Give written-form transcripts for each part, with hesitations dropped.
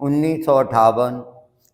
1958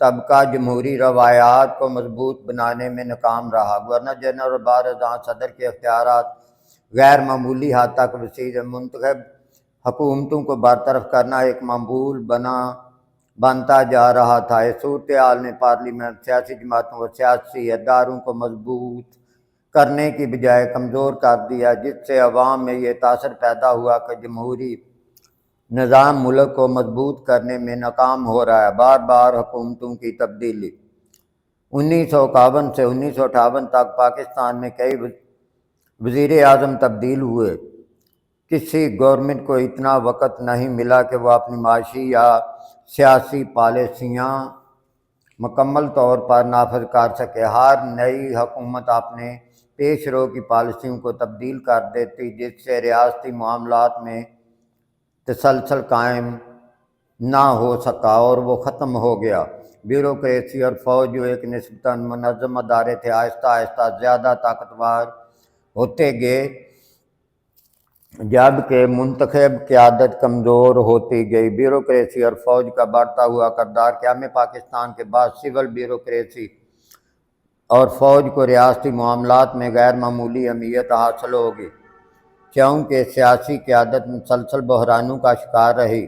طبقہ جمہوری روایات کو مضبوط بنانے میں ناکام رہا۔ گورنر جنرل اور بعد ازاں صدر کے اختیارات غیر معمولی حد تک وسیع، منتخب حکومتوں کو برطرف کرنا ایک معمول بنتا جا رہا تھا۔ اس صورتحال نے پارلیمنٹ، سیاسی جماعتوں اور سیاسی اداروں کو مضبوط کرنے کی بجائے کمزور کر دیا، جس سے عوام میں یہ تاثر پیدا ہوا کہ جمہوری نظام ملک کو مضبوط کرنے میں ناکام ہو رہا ہے۔ بار بار حکومتوں کی تبدیلی۔ 1951 سے 1958 تک پاکستان میں کئی وزیر اعظم تبدیل ہوئے۔ کسی گورنمنٹ کو اتنا وقت نہیں ملا کہ وہ اپنی معاشی یا سیاسی پالیسیاں مکمل طور پر نافذ کر سکے۔ ہر نئی حکومت اپنے پیش رو کی پالیسیوں کو تبدیل کر دیتی، جس سے ریاستی معاملات میں تسلسل قائم نہ ہو سکا اور وہ ختم ہو گیا۔ بیوروکریسی اور فوج جو ایک نسبتاً منظم ادارے تھے، آہستہ آہستہ زیادہ طاقتور ہوتے گئے، جبکہ منتخب قیادت کمزور ہوتی گئی۔ بیوروکریسی اور فوج کا بڑھتا ہوا کردار۔ قیام پاکستان کے بعد سول بیوروکریسی اور فوج کو ریاستی معاملات میں غیر معمولی اہمیت حاصل ہوگی، کیونکہ سیاسی قیادت مسلسل بحرانوں کا شکار رہی۔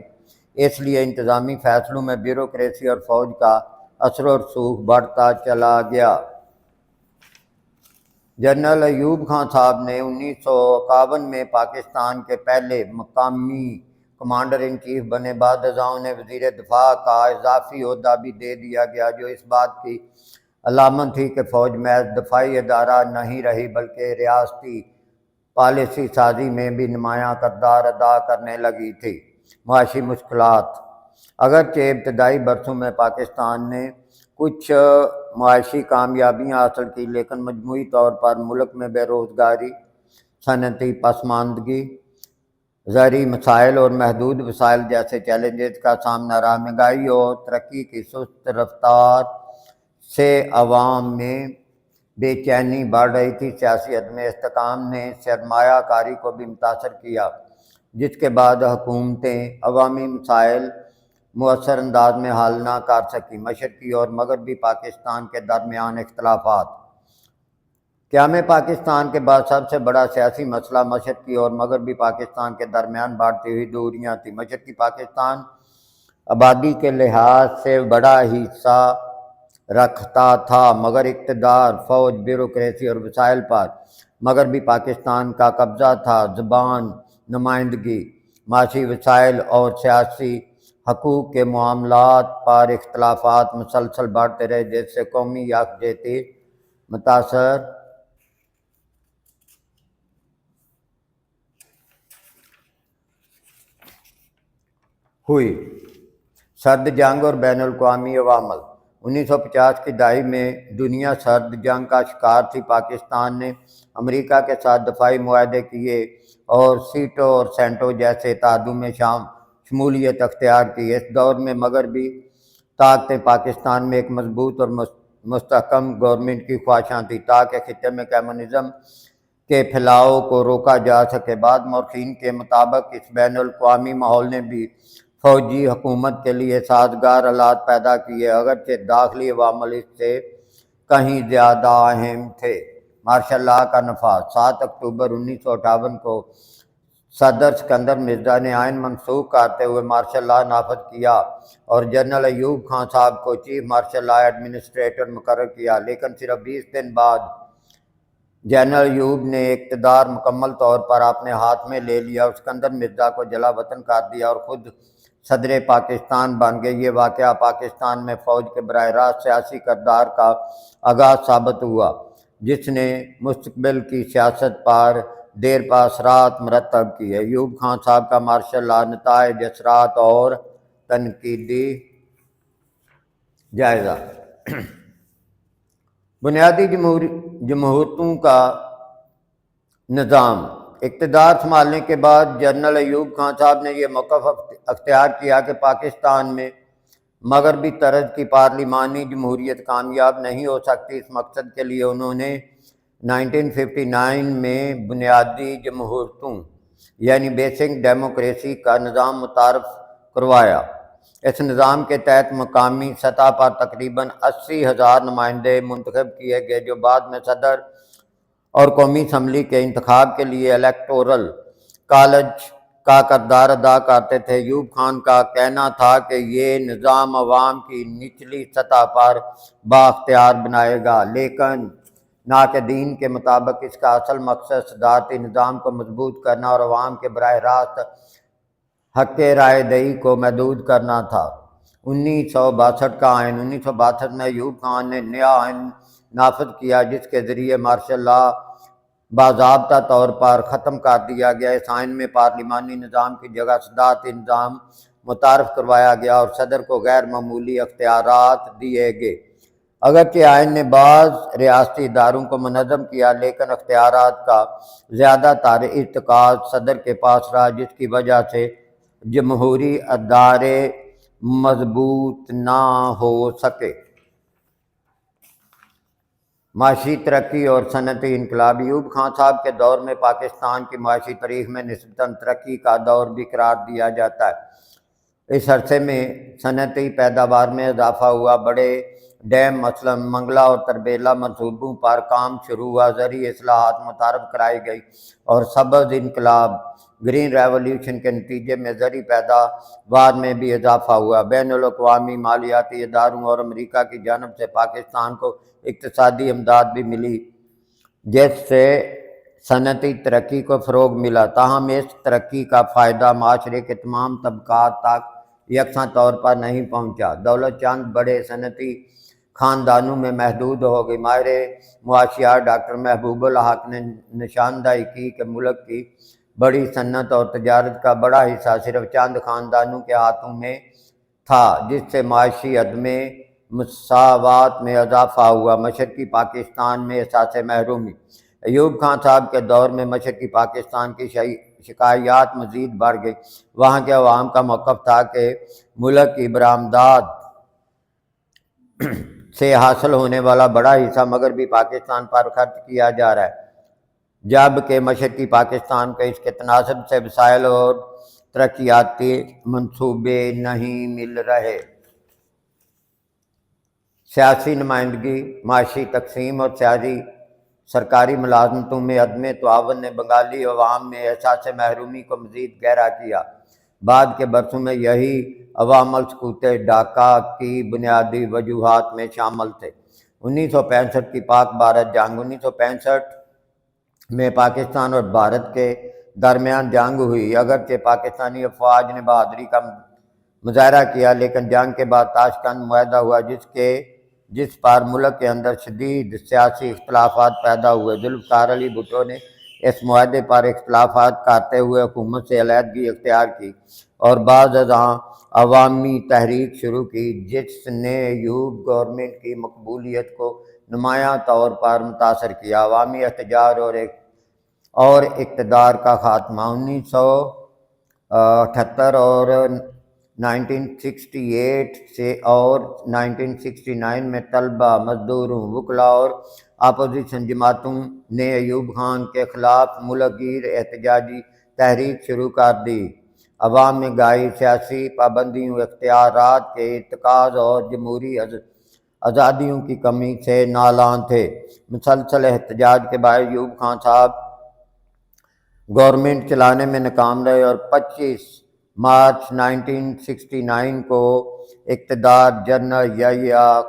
اس لیے انتظامی فیصلوں میں بیوروکریسی اور فوج کا اثر و رسوخ بڑھتا چلا گیا۔ جنرل ایوب خان صاحب نے 1951 میں پاکستان کے پہلے مقامی کمانڈر ان چیف بنے۔ بعد ازاں انہیں وزیر دفاع کا اضافی عہدہ بھی دے دیا گیا، جو اس بات کی علامت تھی کہ فوج محض دفاعی ادارہ نہیں رہی بلکہ ریاستی پالیسی سازی میں بھی نمایاں کردار ادا کرنے لگی تھی۔ معاشی مشکلات۔ اگرچہ ابتدائی برسوں میں پاکستان نے کچھ معاشی کامیابیاں حاصل کی، لیکن مجموعی طور پر ملک میں بے روزگاری، صنعتی پسماندگی، زرعی مسائل اور محدود وسائل جیسے چیلنجز کا سامنا رہا۔ مہنگائی اور ترقی کی سست رفتار سے عوام میں بے چینی بڑھ رہی تھی۔ سیاسی عدم استحکام نے سرمایہ کاری کو بھی متاثر کیا، جس کے بعد حکومتیں عوامی مسائل مؤثر انداز میں حل نہ کر سکیں۔ مشرقی اور مغربی پاکستان کے درمیان اختلافات۔ قیام پاکستان کے بعد سب سے بڑا سیاسی مسئلہ مشرقی اور مغربی پاکستان کے درمیان بڑھتی ہوئی دوریاں تھیں۔ مشرقی پاکستان آبادی کے لحاظ سے بڑا حصہ رکھتا تھا، مگر اقتدار، فوج، بیوروکریسی اور وسائل پر مغربی پاکستان کا قبضہ تھا۔ زبان، نمائندگی، معاشی وسائل اور سیاسی حقوق کے معاملات پر اختلافات مسلسل بڑھتے رہے، جس سے قومی یکجہتی متاثر ہوئی۔ سرد جنگ اور بین الاقوامی عوامل۔ 1950 کی دہائی میں دنیا سرد جنگ کا شکار تھی۔ پاکستان نے امریکہ کے ساتھ دفاعی معاہدے کیے اور سیٹو اور سینٹو جیسے اتحادوں میں شمولیت اختیار کی۔ اس دور میں مغربی طاقتیں پاکستان میں ایک مضبوط اور مستحکم گورنمنٹ کی خواہشاں تھیں تاکہ خطے میں کمیونزم کے پھیلاؤ کو روکا جا سکے۔ بعض مورخین کے مطابق اس بین الاقوامی ماحول نے بھی فوجی حکومت کے لیے سازگار حالات پیدا کیے، اگرچہ داخلی عوامل اس سے کہیں زیادہ اہم تھے۔ مارشل لاء کا نفاذ۔ 7 اکتوبر 1958 کو صدر سکندر مرزا نے آئین منسوخ کرتے ہوئے مارشل لاء نافذ کیا اور جنرل ایوب خان صاحب کو چیف مارشل لاء ایڈمنسٹریٹر مقرر کیا، لیکن صرف 20 دن بعد جنرل ایوب نے اقتدار مکمل طور پر اپنے ہاتھ میں لے لیا اور سکندر مرزا کو جلا وطن کر دیا اور خود صدر پاکستان بن گئے۔ یہ واقعہ پاکستان میں فوج کے براہ راست سیاسی کردار کا آغاز ثابت ہوا، جس نے مستقبل کی سیاست پر دیر پا اثرات مرتب کیے۔ ایوب خان صاحب کا مارشل لاء نتائج، اثرات اور تنقیدی جائزہ۔ بنیادی جمہوریتوں کا نظام۔ اقتدار سنبھالنے کے بعد جنرل ایوب خان صاحب نے یہ موقف اختیار کیا کہ پاکستان میں مغربی طرز کی پارلیمانی جمہوریت کامیاب نہیں ہو سکتی۔ اس مقصد کے لیے انہوں نے 1959 میں بنیادی جمہوریتوں یعنی بیسک ڈیموکریسی کا نظام متعارف کروایا۔ اس نظام کے تحت مقامی سطح پر تقریباً 80,000 نمائندے منتخب کیے گئے، جو بعد میں صدر اور قومی اسمبلی کے انتخاب کے لیے الیکٹورل کالج کا کردار ادا کرتے تھے۔ ایوب خان کا کہنا تھا کہ یہ نظام عوام کی نچلی سطح پر بااختیار بنائے گا، لیکن ناقدین کے مطابق اس کا اصل مقصد صدارتی نظام کو مضبوط کرنا اور عوام کے براہ راست حق رائے دہی کو محدود کرنا تھا۔ 1962 کا آئین 1962 میں ایوب خان نے نیا آئین نافذ کیا، جس کے ذریعے مارشل لا باضابطہ طور پر ختم کر دیا گیا۔ اس آئین میں پارلیمانی نظام کی جگہ صدارتی نظام متعارف کروایا گیا اور صدر کو غیر معمولی اختیارات دیے گئے۔ اگرچہ آئین نے بعض ریاستی اداروں کو منظم کیا، لیکن اختیارات کا زیادہ تر ارتکاز صدر کے پاس رہا، جس کی وجہ سے جمہوری ادارے مضبوط نہ ہو سکے۔ معاشی ترقی اور صنعتی انقلاب ایوب خان صاحب کے دور میں پاکستان کی معاشی تاریخ میں نسبتاً ترقی کا دور بھی قرار دیا جاتا ہے۔ اس عرصے میں صنعتی پیداوار میں اضافہ ہوا، بڑے ڈیم مثلاً منگلا اور تربیلا منصوبوں پر کام شروع ہوا، زرعی اصلاحات متعارف کرائی گئی اور سبز انقلاب گرین ریولوشن کے نتیجے میں زرعی پیداوار میں بھی اضافہ ہوا۔ بین الاقوامی مالیاتی اداروں اور امریکہ کی جانب سے پاکستان کو اقتصادی امداد بھی ملی، جس سے صنعتی ترقی کو فروغ ملا۔ تاہم اس ترقی کا فائدہ معاشرے کے تمام طبقات تک یکساں طور پر نہیں پہنچا۔ دولت چند بڑے صنعتی خاندانوں میں محدود ہو گئی۔ ماہر معاشیات ڈاکٹر محبوب الحق نے نشاندہی کی کہ ملک کی بڑی صنعت اور تجارت کا بڑا حصہ صرف چند خاندانوں کے ہاتھوں میں تھا، جس سے معاشی عدم مساوات میں اضافہ ہوا۔ مشرقی پاکستان میں احساس محرومی ایوب خان صاحب کے دور میں مشرقی پاکستان کی شکایات مزید بڑھ گئی۔ وہاں کے عوام کا موقف تھا کہ ملک کی برآمدات سے حاصل ہونے والا بڑا حصہ مغربی پاکستان پر خرچ کیا جا رہا ہے، جبکہ مشرقی پاکستان کو اس کے تناسب سے وسائل اور ترقیاتی منصوبے نہیں مل رہے۔ سیاسی نمائندگی، معاشی تقسیم اور سیاسی سرکاری ملازمتوں میں عدم تعاون نے بنگالی عوام میں احساس محرومی کو مزید گہرا کیا۔ بعد کے برسوں میں یہی عوامل سقوط ڈھاکہ کی بنیادی وجوہات میں شامل تھے۔ 1965 کی پاک بھارت جنگ 1965 میں پاکستان اور بھارت کے درمیان جنگ ہوئی۔ اگرچہ پاکستانی افواج نے بہادری کا مظاہرہ کیا، لیکن جنگ کے بعد تاشکند معاہدہ ہوا، جس پر ملک کے اندر شدید سیاسی اختلافات پیدا ہوئے۔ ذوالفقار علی بھٹو نے اس معاہدے پر اختلافات کرتے ہوئے حکومت سے علیحدگی اختیار کی اور بعد ازاں عوامی تحریک شروع کی، جس نے ایوب گورنمنٹ کی مقبولیت کو نمایاں طور پر متاثر کیا۔ عوامی احتجاج اور اقتدار کا خاتمہ 1978 اور 1968 سے اور 1969 میں طلبہ، مزدوروں، وکلاء اور اپوزیشن جماعتوں نے ایوب خان کے خلاف ملک گیر احتجاجی تحریک شروع کر دی۔ عوام میں گائی سیاسی پابندیوں، اختیارات کے ارتکاز اور جمہوری آزادیوں کی کمی سے نالان تھے۔ مسلسل احتجاج کے بعد ایوب خان صاحب گورنمنٹ چلانے میں ناکام رہے اور 25 مارچ 1969 کو اقتدار جنرل یحییٰ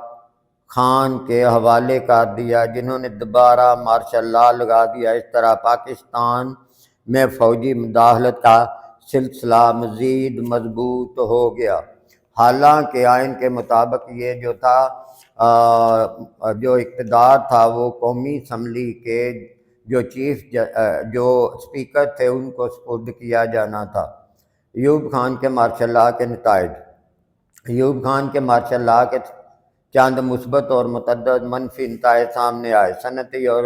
خان کے حوالے کر دیا، جنہوں نے دوبارہ مارشل لا لگا دیا۔ اس طرح پاکستان میں فوجی مداخلت کا سلسلہ مزید مضبوط ہو گیا۔ حالانکہ آئین کے مطابق یہ جو اقتدار تھا وہ قومی اسمبلی کے جو اسپیکر تھے ان کو سپرد کیا جانا تھا۔ ایوب خان کے مارشل لا کے نتائج۔ ایوب خان کے مارشل لا کے چند مثبت اور متعدد منفی نتائج سامنے آئے۔ صنعتی اور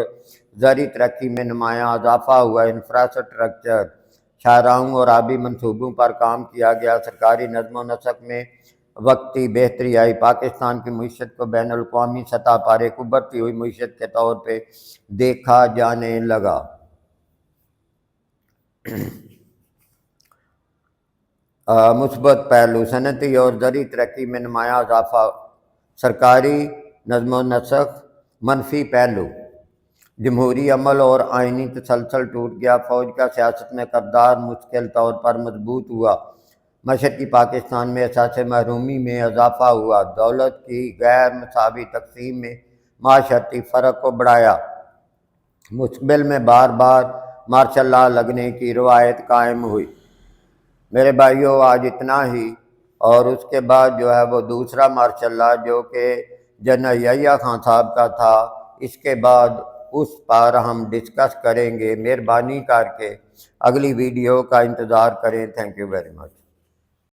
زرعی ترقی میں نمایاں اضافہ ہوا، انفراسٹرکچر، شاہراہوں اور آبی منصوبوں پر کام کیا گیا، سرکاری نظم و نسق میں وقتی بہتری آئی۔ پاکستان کی معیشت کو بین الاقوامی سطح پر ایک ابھرتی ہوئی معیشت کے طور پہ دیکھا جانے لگا۔ مثبت پہلو: صنعتی اور زرعی ترقی میں نمایاں اضافہ، سرکاری نظم و نسق۔ منفی پہلو: جمہوری عمل اور آئینی تسلسل ٹوٹ گیا، فوج کا سیاست میں کردار مستقل طور پر مضبوط ہوا، مشرقی پاکستان میں احساس محرومی میں اضافہ ہوا، دولت کی غیر مساوی تقسیم میں معاشرتی فرق کو بڑھایا، مستقبل میں بار بار مارشل لا لگنے کی روایت قائم ہوئی۔ میرے بھائیوں، آج اتنا ہی، اور اس کے بعد جو ہے وہ دوسرا مارشل لا جو کہ جنرل یحییٰ خان صاحب کا تھا، اس کے بعد اس پر ہم ڈسکس کریں گے۔ مہربانی کر کے اگلی ویڈیو کا انتظار کریں۔ Thank you very much.